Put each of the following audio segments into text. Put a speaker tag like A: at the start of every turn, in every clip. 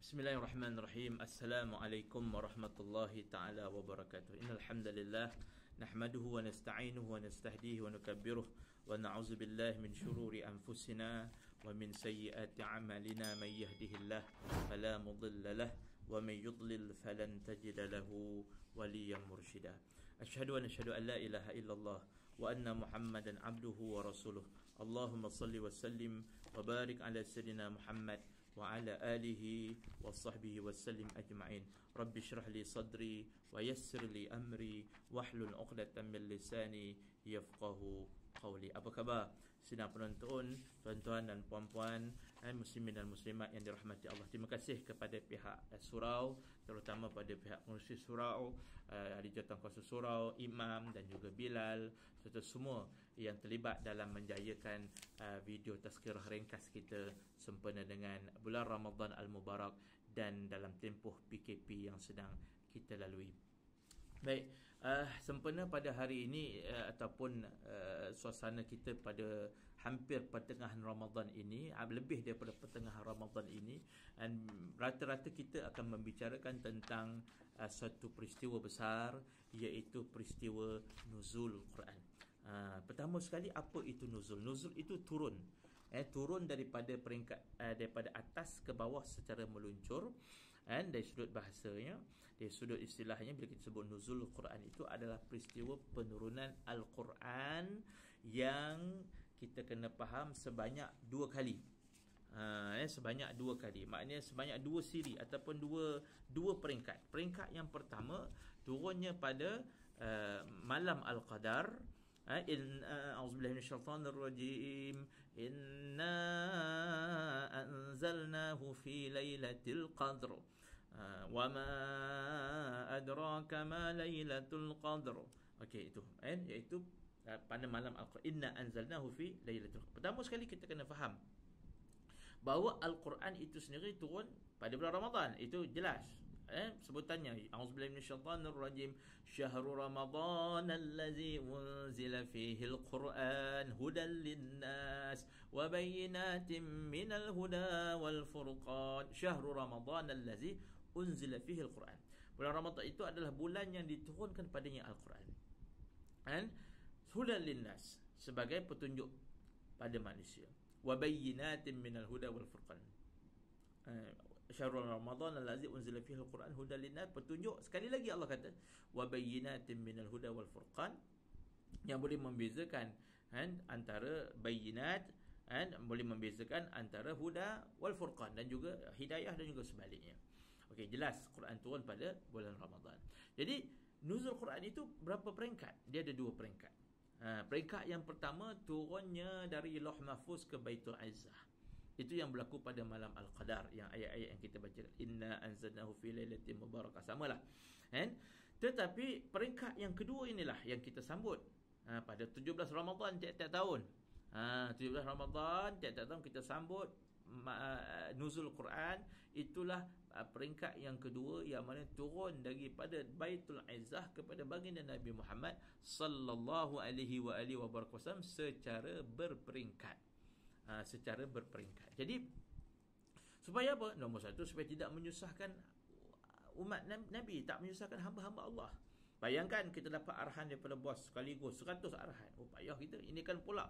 A: Bismillahirrahmanirrahim. Assalamualaikum warahmatullahi ta'ala wabarakatuh. Innal hamdalillah nahmaduhu wa nasta'inuhu wa nastahdihi wa nukabbiruh wa na'udzu billahi min shururi anfusina wa min sayyiati a'malina may yahdihillah fala mudilla lahu wa may yudlil falan tajida lahu waliyan mursyida. Asyhadu an la ilaha illallah wa anna Muhammadan abduhu wa rasuluh. Allahumma salli wa sallim wa barik ala sayyidina Muhammad wa ala alihi wa sahbihi wa sallim ajma'in. Rabbi syrah li sadri wa yassir li amri wahlul 'uqdatam min lisani yafqahu qawli. Apa khabar sidang penonton, tuan-tuan dan puan-puan, muslimin dan muslimat yang dirahmati Allah. Terima kasih kepada pihak surau, terutama pada pihak pengurusi surau, ahli jawatan kuasa surau, imam dan juga Bilal, serta semua yang terlibat dalam menjayakan video tazkirah ringkas kita sempena dengan bulan Ramadan Al-Mubarak dan dalam tempoh PKP yang sedang kita lalui. Baik, sempena pada hari ini ataupun suasana kita pada hampir pertengahan Ramadan ini, lebih daripada pertengahan Ramadan ini, dan rata-rata kita akan membicarakan tentang satu peristiwa besar, iaitu peristiwa nuzul Quran. Pertama sekali, apa itu nuzul? Nuzul itu turun, turun daripada peringkat, daripada atas ke bawah secara meluncur. Dan dari sudut bahasanya, dari sudut istilahnya, bila kita sebut nuzul Quran, itu adalah peristiwa penurunan Al-Quran yang kita kena faham sebanyak 2 kali. Sebanyak 2 kali, maknanya sebanyak 2 siri ataupun dua peringkat. Peringkat yang pertama turunnya pada malam Al-Qadar. A'udzubillahi minasyaitonir rajim. Inna anzalnahu fi lailatul qadr. Wa ma adraka ma lailatul qadr. Okey, itu iaitu pada malam Al-Quran. Inna anzalnahu fi lailatul qadr. Pertama sekali kita kena faham bahawa Al-Quran itu sendiri turun pada bulan Ramadan. Itu jelas. Sebutannya, a'udzubillahi minasyaitonir rajim, syahrul ramadan allazi unzila fihi al-Quran hudan linnas wa bayyinatin minal huda wal furqan. Syahrul ramadan allazi unzila fihi al-Quran. Bulan Ramadan itu adalah bulan yang diturunkan padanya Al-Quran. Hudan linnas, sebagai petunjuk pada manusia. Wa bayyinatin minal huda wal furqan. Syahrul Ramadan allazi unzila fihi al-Quran hudan linnas, petunjuk. Sekali lagi Allah kata wa bayyinatin minal huda wal furqan, yang boleh membezakan antara bayyinat, boleh membezakan antara huda wal furqan dan juga hidayah dan juga sebaliknya. Okey, jelas Quran turun pada bulan Ramadan. Jadi nuzul Quran itu berapa peringkat? Dia ada 2 peringkat. Peringkat yang pertama, turunnya dari Lauh Mahfuz ke Baitul Izzah. Itu yang berlaku pada malam Al-Qadar, yang ayat-ayat yang kita baca, inna anzalnahu fi lailatin mubarakah, samalah. Tetapi peringkat yang kedua inilah yang kita sambut pada 17 Ramadan tiap-tiap tahun. 17 Ramadan tiap-tiap tahun kita sambut nuzul Quran. Itulah peringkat yang kedua, yang mana turun daripada Baitul Izzah kepada baginda Nabi Muhammad sallallahu alaihi wa alihi wasallam secara berperingkat. Secara berperingkat. Jadi supaya apa? Nombor 1, supaya tidak menyusahkan umat Nabi, tak menyusahkan hamba-hamba Allah. Bayangkan kita dapat arahan daripada bos sekaligus 100 arahan. Payah kita. Ini kan pula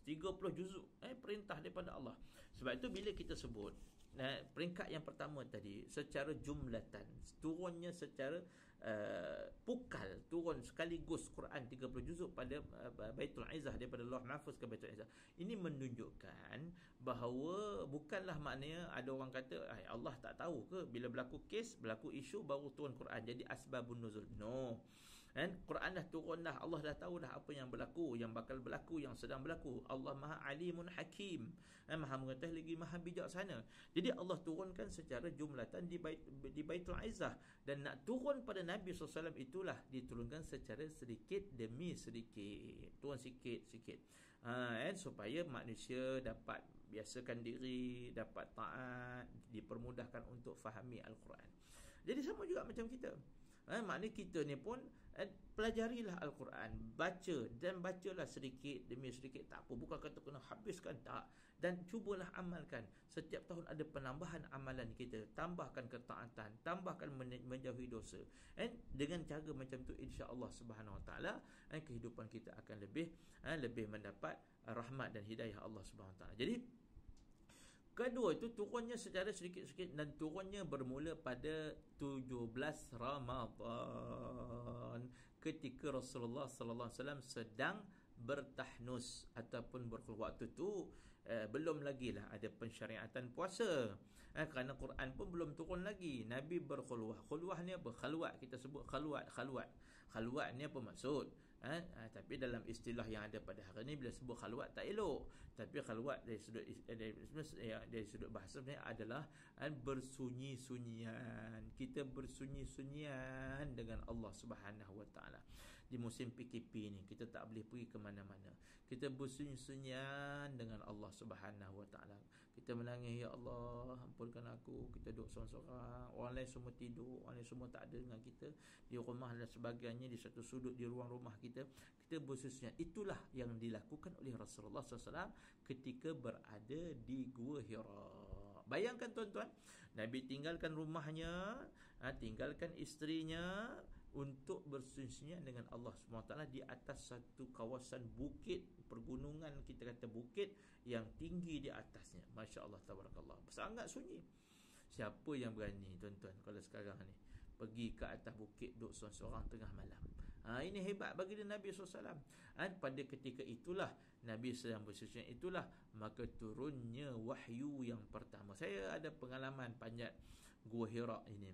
A: 30 juzuk perintah daripada Allah. Sebab itu bila kita sebut peringkat yang pertama tadi, secara jumlatan, turunnya secara pukal, turun sekaligus Quran 30 juzuk pada Baitul Izzah, daripada Lauh Mahfuz ke Baitul Izzah. Ini menunjukkan bahawa bukanlah maknanya ada orang kata Allah tak tahu ke bila berlaku kes, berlaku isu baru turun Quran, jadi asbabun nuzul. No. Quran dah turun dah, Allah dah tahu dah apa yang berlaku, yang bakal berlaku, yang sedang berlaku. Allah Maha Alimun Hakim, Maha mengetahui lagi Maha bijaksana. Jadi Allah turunkan secara jumlatan di Baitul Izzah, dan nak turun pada Nabi SAW itulah diturunkan secara sedikit demi sedikit, turun sikit-sikit, supaya manusia dapat biasakan diri, dapat taat, dipermudahkan untuk fahami Al-Quran. Jadi sama juga macam kita. Maknanya kita ni pun pelajarilah Al-Quran, baca, dan bacalah sedikit demi sedikit, tak apa, bukan kata kena habiskan, tak, dan cubalah amalkan. Setiap tahun ada penambahan amalan kita, tambahkan ketaatan, tambahkan menjauhi dosa, dengan cara macam tu insya-Allah Subhanahu Wa Taala kehidupan kita akan lebih mendapat rahmat dan hidayah Allah Subhanahu Wa Taala. Jadi kedua itu turunnya secara sedikit-sedikit, dan turunnya bermula pada 17 Ramadan ketika Rasulullah sallallahu alaihi wasallam sedang bertahnus ataupun berkhulwat. Waktu tu belum lagi lah ada pensyariatan puasa, kerana Quran pun belum turun lagi. Nabi berkhulwat. Khulwat ni apa? Khalwat, kita sebut khalwat. Khalwat ni apa maksud? Tapi dalam istilah yang ada pada hari ni, bila sebut khalwat tak elok. Tapi khalwat dari sudut bahasa sebenarnya adalah bersunyi-sunyian. Kita bersunyi-sunyian dengan Allah Subhanahu Wa Taala. Di musim PKP ni kita tak boleh pergi ke mana-mana. Kita bersunyi-sunyian dengan Allah Subhanahu Wa Taala. Kita menangis, ya Allah, ampunkan aku. Kita duduk seorang-seorang, orang lain semua tidur, orang lain semua tak ada dengan kita di rumah dan sebagainya, di satu sudut di ruang rumah kita bersunyi. Itulah yang dilakukan oleh Rasulullah SAW ketika berada di Gua Hira. Bayangkan tuan-tuan, Nabi tinggalkan rumahnya, tinggalkan isterinya untuk bersunyi dengan Allah SWT di atas satu kawasan bukit, pergunungan, kita kata bukit yang tinggi di atasnya. Masya Allah, tabarakallah, sangat sunyi. Siapa yang berani tuan-tuan kalau sekarang ni pergi ke atas bukit duduk seorang-seorang tengah malam? Ini hebat bagi Nabi SAW. Pada ketika itulah Nabi sedang bersunyi, itulah maka turunnya wahyu yang pertama. Saya ada pengalaman panjat Gua Hira ini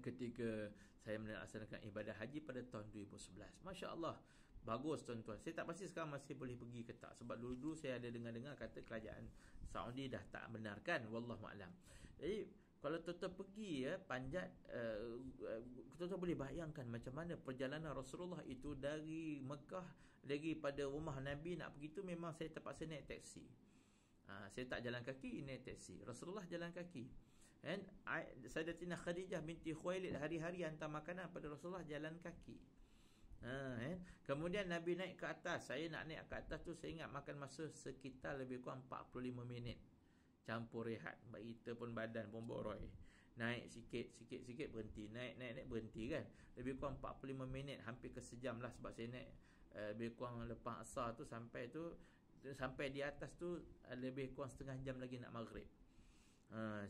A: ketika saya melaksanakan ibadah haji pada tahun 2011. Masya Allah, bagus tuan-tuan. Saya tak pasti sekarang masih boleh pergi ke tak, sebab dulu-dulu saya ada dengar-dengar kata kerajaan Saudi dah tak benarkan, wallahualam. Jadi kalau tuan-tuan pergi panjat, tuan-tuan boleh bayangkan macam mana perjalanan Rasulullah itu dari Mekah, daripada rumah Nabi nak pergi tu memang saya terpaksa naik taksi. Saya tak jalan kaki, naik taksi. Rasulullah jalan kaki. Sayyidatina Khadijah binti Khuwailid hari-hari hantar makanan pada Rasulullah jalan kaki. Kemudian Nabi naik ke atas. Saya nak naik ke atas tu, saya ingat makan masa sekitar lebih kurang 45 minit. Campur rehat, kita pun badan pun boroi. Naik sikit berhenti, naik berhenti kan. Lebih kurang 45 minit, hampir ke sejam lah, sebab saya naik lebih kurang lepas asar tu, sampai di atas tu lebih kurang setengah jam lagi nak maghrib.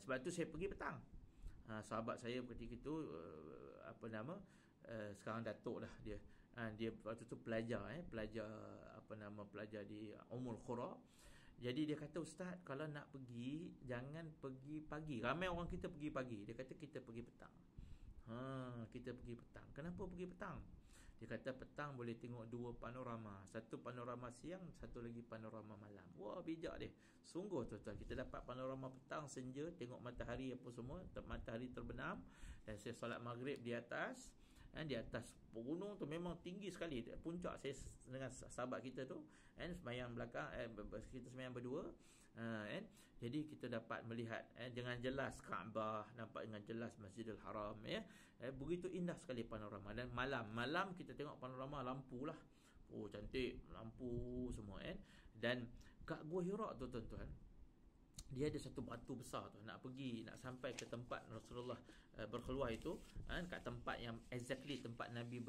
A: Sebab tu saya pergi petang. Sahabat saya ketika itu sekarang datuk dah dia. Dia waktu tu pelajar di Ummul Qura. Jadi dia kata, ustaz, kalau nak pergi jangan pergi pagi. Ramai orang kita pergi pagi. Dia kata kita pergi petang. Kita pergi petang. Kenapa pergi petang? Dia kata petang boleh tengok dua panorama. Satu panorama siang, satu lagi panorama malam. Wah, bijak dia. Sungguh tuan-tuan, kita dapat panorama petang, senja, tengok matahari apa semua, matahari terbenam. Dan saya solat maghrib di atas. Di atas gunung tu memang tinggi sekali. Puncak saya dengan sahabat kita tu, sembahyang belakang, kita sembahyang berdua. Jadi kita dapat melihat dengan jelas Kaabah, nampak dengan jelas Masjidil Haram, begitu indah sekali panorama. Dan malam kita tengok panorama lampu lah. Oh, cantik lampu semua. Dan kat Gua Hira tu tuan-tuan, dia ada satu batu besar tu, nak sampai ke tempat Rasulullah berkhulwah itu, kat tempat yang exactly tempat Nabi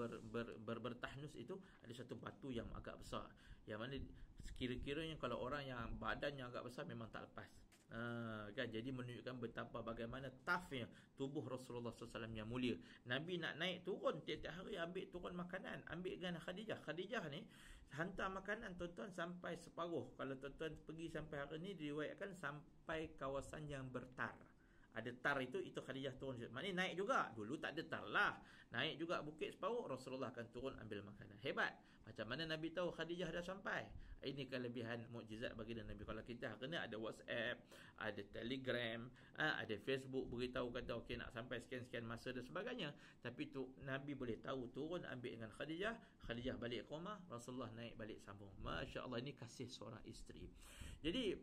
A: bertahnus itu, ada satu batu yang agak besar, yang mana sekira-kiranya kalau orang yang badannya agak besar memang tak lepas. Kan, jadi menunjukkan betapa bagaimana toughnya tubuh Rasulullah SAW yang mulia. Nabi nak naik turun tiap-tiap hari, ambil turun makanan, ambil dengan Khadijah ni hantar makanan tuan-tuan sampai separuh. Kalau tuan-tuan pergi sampai hari ni, diriwayatkan sampai kawasan yang bertar. Ada tar itu Khadijah turun. Maknanya naik juga. Dulu tak ada tar lah. Naik juga bukit separuh, Rasulullah akan turun ambil makanan. Hebat. Macam mana Nabi tahu Khadijah dah sampai? Ini kelebihan mukjizat bagi Nabi. Kalau kita hari ni ada WhatsApp, ada Telegram, ada Facebook beritahu kata okey nak sampai sekian-sekian masa dan sebagainya. Tapi tu Nabi boleh tahu, turun ambil dengan Khadijah balik ke rumah, Rasulullah naik balik sambung. Masya Allah, ini kasih seorang isteri. Jadi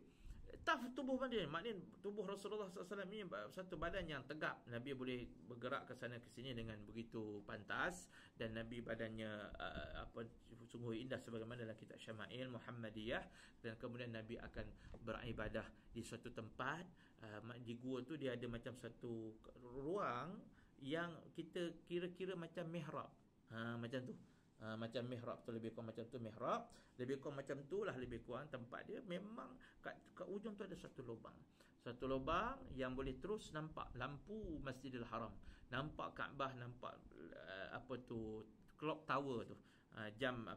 A: Tough tubuh badan, maknanya tubuh Rasulullah SAW ini satu badan yang tegap. Nabi boleh bergerak ke sana ke sini dengan begitu pantas, dan Nabi badannya sungguh indah sebagaimana dalam kitab Syama'il Muhammadiyah. Dan kemudian Nabi akan beribadah di suatu tempat, di gua tu dia ada macam satu ruang yang kita kira-kira macam mihrab. Macam tu. Macam mihrab tu, lebih kurang macam tu mihrab, lebih kurang macam tu lah, lebih kurang tempat dia. Memang kat ujung tu ada satu lubang yang boleh terus nampak lampu Masjidil Haram, nampak Kaabah, nampak clock tower tu, jam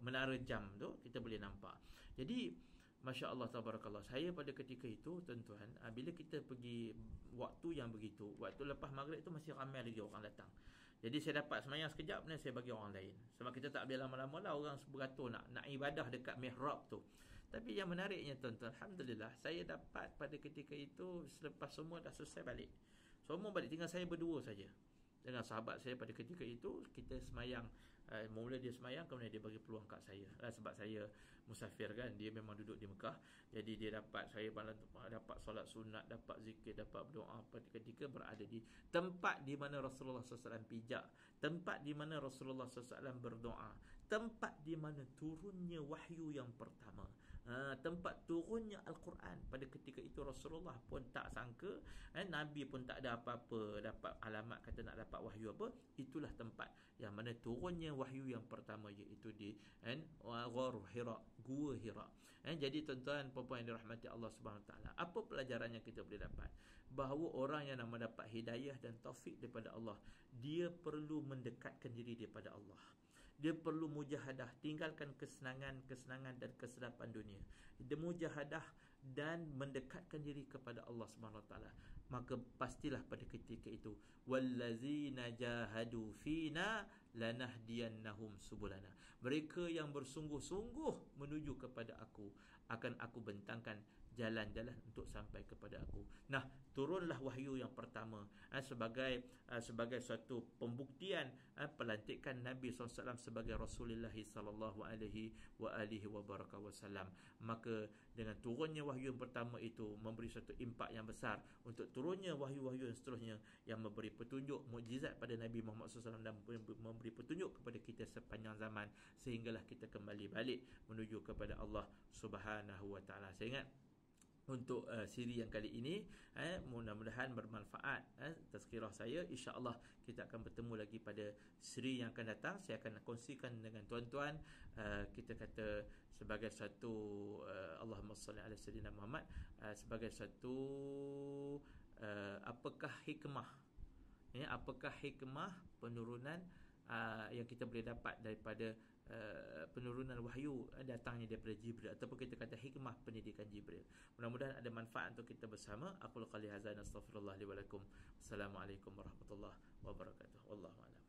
A: menara jam tu kita boleh nampak. Jadi Masya Allah, tabarakallah. Saya pada ketika itu, tuan-tuan, bila kita pergi waktu yang begitu, waktu lepas maghrib tu masih ramai lagi orang datang. Jadi saya dapat semayang sekejap, dan saya bagi orang lain. Sebab kita tak boleh lama-lama lah orang beratur nak ibadah dekat mihrab tu. Tapi yang menariknya, tuan-tuan, alhamdulillah, saya dapat pada ketika itu, selepas semua dah selesai balik. Semua balik, tinggal saya berdua saja dengan sahabat saya pada ketika itu. Kita semayang, mula dia semayang, kemudian dia bagi peluang kat saya, sebab saya musafir kan, dia memang duduk di Mekah. Jadi dia dapat, saya dapat solat sunat, dapat zikir, dapat berdoa pada ketika berada di tempat di mana Rasulullah SAW pijak, tempat di mana Rasulullah SAW berdoa, tempat di mana turunnya wahyu yang pertama, tempat turunnya Al-Quran. Pada ketika itu Rasulullah pun tak sangka, Nabi pun tak ada apa-apa dapat alamat kata nak dapat wahyu apa. Itulah tempat yang mana turunnya wahyu yang pertama, iaitu di Ghar Hira, Gua Hira. Jadi tuan-tuan, puan-puan yang dirahmati Allah Subhanahu Taala, apa pelajaran yang kita boleh dapat? Bahawa orang yang nak mendapat hidayah dan taufik daripada Allah, dia perlu mendekatkan diri daripada Allah. Dia perlu mujahadah, tinggalkan kesenangan dan kesedapan dunia. Dia mujahadah dan mendekatkan diri kepada Allah Subhanahu Taala. Maka pastilah pada ketika itu, wallazina jahadu fina lanahdiyannahum subulana. Mereka yang bersungguh-sungguh menuju kepada aku, akan aku bentangkan jalan-jalan untuk sampai kepada aku. Nah, turunlah wahyu yang pertama, sebagai suatu pembuktian pelantikan Nabi SAW sebagai Rasulullah sallallahu alaihi wasallam. Maka dengan turunnya wahyu yang pertama itu memberi satu impak yang besar untuk turunnya wahyu-wahyu yang seterusnya, yang memberi petunjuk mukjizat pada Nabi Muhammad SAW dan memberi petunjuk kepada kita sepanjang zaman, sehinggalah kita kembali balik menuju kepada Allah Subhanahu wa taala. Saya ingat untuk siri yang kali ini, mudah-mudahan bermanfaat tazkirah saya. InsyaAllah kita akan bertemu lagi pada siri yang akan datang. Saya akan kongsikan dengan tuan-tuan, kita kata sebagai satu Allahumma salli ala sayyidina Muhammad, sebagai satu apakah hikmah, apakah hikmah penurunan yang kita boleh dapat daripada penurunan wahyu datangnya daripada Jibril, ataupun kita kata hikmah pendidikan Jibril. Mudah-mudahan ada manfaat untuk kita bersama. Aqul qali hadza, astaghfirullah li wa lakum. Assalamualaikum warahmatullahi wabarakatuh. Wallahu a'lam.